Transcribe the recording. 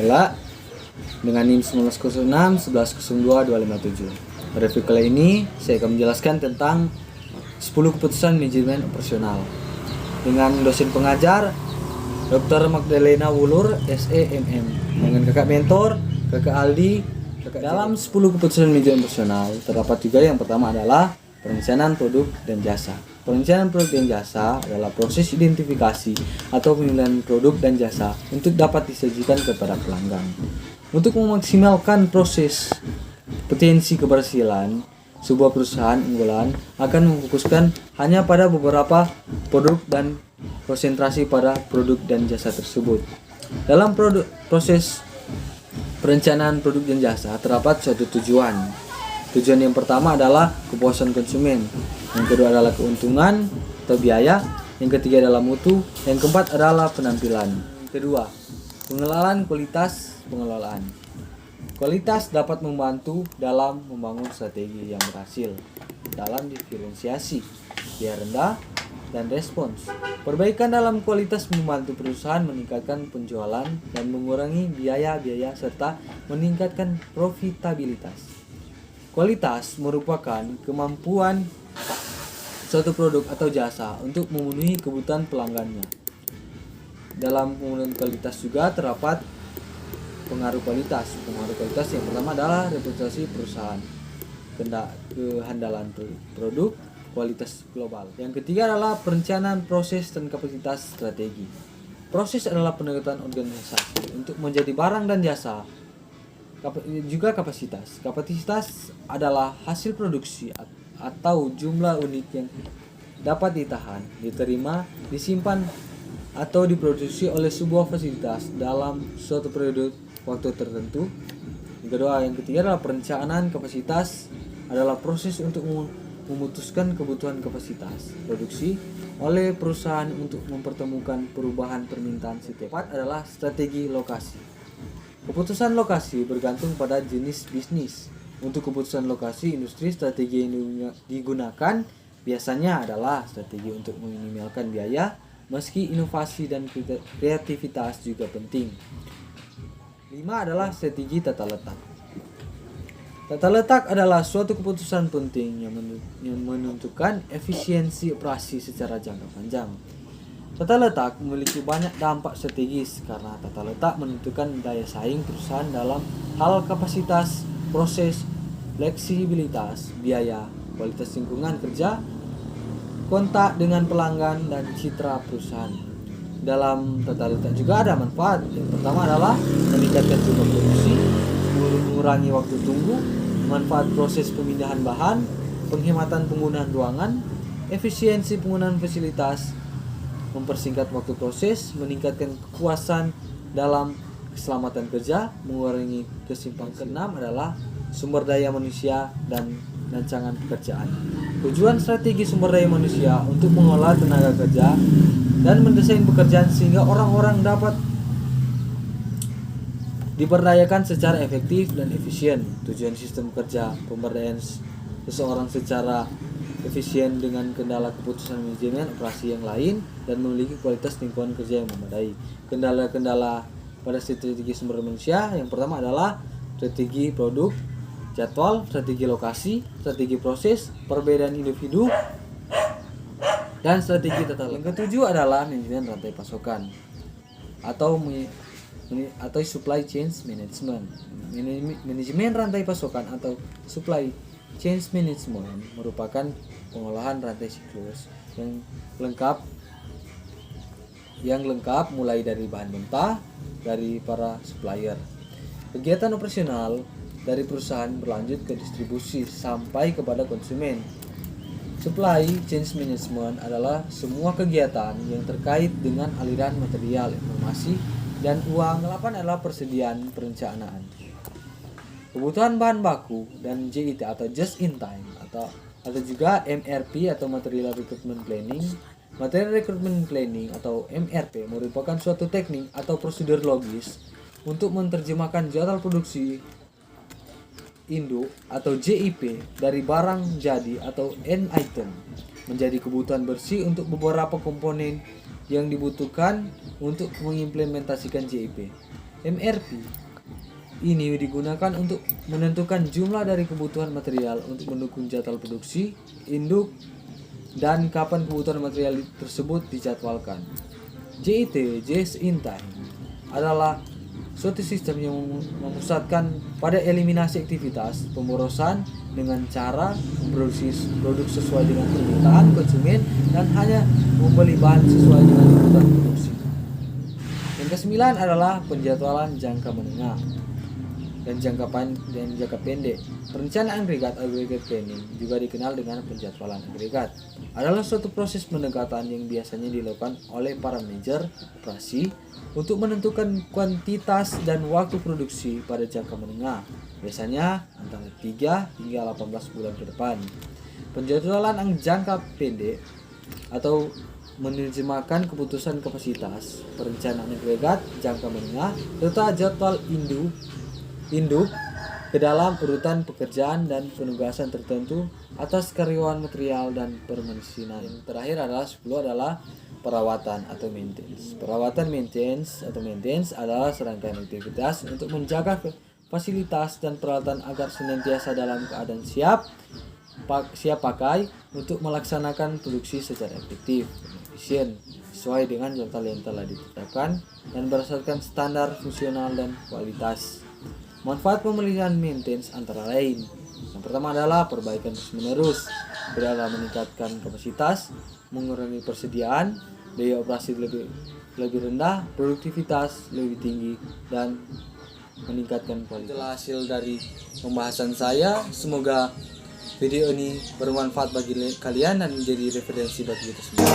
Vela dengan NIM 1906 1102 257. Pada video kali ini saya akan menjelaskan tentang 10 keputusan manajemen operasional dengan dosen pengajar Dr. Magdalena Wulur SEMM, dengan kakak mentor kakak Aldi. Dalam 10 keputusan manajemen operasional terdapat juga yang pertama adalah perencanaan produk dan jasa. Perencanaan produk dan jasa adalah proses identifikasi atau pemilihan produk dan jasa untuk dapat disajikan kepada pelanggan. Untuk memaksimalkan proses potensi keberhasilan, sebuah perusahaan unggulan akan memfokuskan hanya pada beberapa produk dan konsentrasi pada produk dan jasa tersebut. Dalam proses perencanaan produk dan jasa terdapat suatu tujuan. Tujuan yang pertama adalah kepuasan konsumen, yang kedua adalah keuntungan atau biaya, yang ketiga adalah mutu, yang keempat adalah penampilan. Kedua, pengenalan kualitas pengelolaan. Kualitas dapat membantu dalam membangun strategi yang berhasil dalam diferensiasi, biaya rendah, dan respons. Perbaikan dalam kualitas membantu perusahaan meningkatkan penjualan dan mengurangi biaya-biaya serta meningkatkan profitabilitas. Kualitas merupakan kemampuan suatu produk atau jasa untuk memenuhi kebutuhan pelanggannya. Dalam pemenuhan kualitas juga terdapat pengaruh kualitas. Pengaruh kualitas yang pertama adalah reputasi perusahaan, kehandalan produk, kualitas global. Yang ketiga adalah perencanaan proses dan kapasitas strategi. Proses adalah pendekatan organisasi untuk menjadi barang dan jasa. Juga kapasitas. Kapasitas adalah hasil produksi atau jumlah unit yang dapat ditahan, diterima, disimpan atau diproduksi oleh sebuah fasilitas dalam suatu periode waktu tertentu. Yang ketiga adalah perencanaan kapasitas adalah proses untuk memutuskan kebutuhan kapasitas produksi oleh perusahaan untuk mempertemukan perubahan permintaan setiap. Keempat adalah strategi lokasi. Keputusan lokasi bergantung pada jenis bisnis. Untuk keputusan lokasi industri, strategi yang digunakan biasanya adalah strategi untuk meminimalkan biaya, meski inovasi dan kreativitas juga penting. 5 adalah strategi tata letak. Tata letak adalah suatu keputusan penting yang menentukan efisiensi operasi secara jangka panjang. Tata letak memiliki banyak dampak strategis karena tata letak menentukan daya saing perusahaan dalam hal kapasitas, proses, fleksibilitas, biaya, kualitas lingkungan kerja, kontak dengan pelanggan, dan citra perusahaan. Dalam tata letak juga ada manfaat. Yang pertama adalah meningkatkan jumlah produksi, mengurangi waktu tunggu, manfaat proses pemindahan bahan, penghematan penggunaan ruangan, efisiensi penggunaan fasilitas, mempersingkat waktu proses, meningkatkan kepuasan dalam keselamatan kerja, mengurangi kesimpangan. Keenam adalah sumber daya manusia dan rancangan pekerjaan. Tujuan strategi sumber daya manusia untuk mengolah tenaga kerja dan mendesain pekerjaan sehingga orang-orang dapat diberdayakan secara efektif dan efisien. Tujuan sistem kerja pemberdayaan seseorang secara efisien dengan kendala keputusan manajemen operasi yang lain dan memiliki kualitas lingkungan kerja yang memadai. Kendala-kendala pada strategi sumber manusia yang pertama adalah strategi produk, jadwal, strategi lokasi, strategi proses, perbedaan individu, dan strategi tata letak. Yang ketujuh adalah manajemen rantai pasokan atau supply chain management. Manajemen rantai pasokan atau supply chain management merupakan pengolahan rantai siklus yang lengkap mulai dari bahan mentah dari para supplier. Kegiatan operasional dari perusahaan berlanjut ke distribusi sampai kepada konsumen. Supply chain management adalah semua kegiatan yang terkait dengan aliran material, informasi, dan uang. 8 adalah persediaan perencanaan. Kebutuhan bahan baku dan JIT atau just in time atau juga MRP atau Material Recruitment Planning. Material Recruitment Planning atau MRP merupakan suatu teknik atau prosedur logis untuk menerjemahkan jadwal produksi induk atau JIP dari barang jadi atau end item menjadi kebutuhan bersih untuk beberapa komponen yang dibutuhkan untuk mengimplementasikan JIP. MRP ini digunakan untuk menentukan jumlah dari kebutuhan material untuk mendukung jadwal produksi, induk, dan kapan kebutuhan material tersebut dijadwalkan. JIT, Just in Time, adalah suatu sistem yang memusatkan pada eliminasi aktivitas pemborosan dengan cara memproduksi produk sesuai dengan permintaan konsumen dan hanya membeli bahan sesuai dengan kebutuhan produksi. Yang kesembilan adalah penjadwalan jangka menengah dan jangka pendek. Perencanaan agregat planning juga dikenal dengan penjadwalan agregat. Adalah suatu proses pendekatan yang biasanya dilakukan oleh para manajer operasi untuk menentukan kuantitas dan waktu produksi pada jangka menengah, biasanya antara 3 hingga 18 bulan ke depan. Penjadwalan jangka pendek atau menerjemahkan keputusan kapasitas, perencanaan agregat jangka menengah serta jadwal induk ke dalam urutan pekerjaan dan penugasan tertentu atas karyawan material dan permesinan. Yang terakhir adalah 10 adalah perawatan atau maintenance. Perawatan maintenance adalah serangkaian aktivitas untuk menjaga fasilitas dan peralatan agar senantiasa dalam keadaan siap pakai untuk melaksanakan produksi secara efektif dan efisien sesuai dengan jadwal yang telah ditetapkan dan berdasarkan standar fungsional dan kualitas. Manfaat pemeliharaan maintenance antara lain. Yang pertama adalah perbaikan terus-menerus, dalam meningkatkan kapasitas, mengurangi persediaan, biaya operasi lebih rendah, produktivitas lebih tinggi, dan meningkatkan kualitas. Itulah hasil dari pembahasan saya. Semoga video ini bermanfaat bagi kalian dan menjadi referensi bagi kita semua.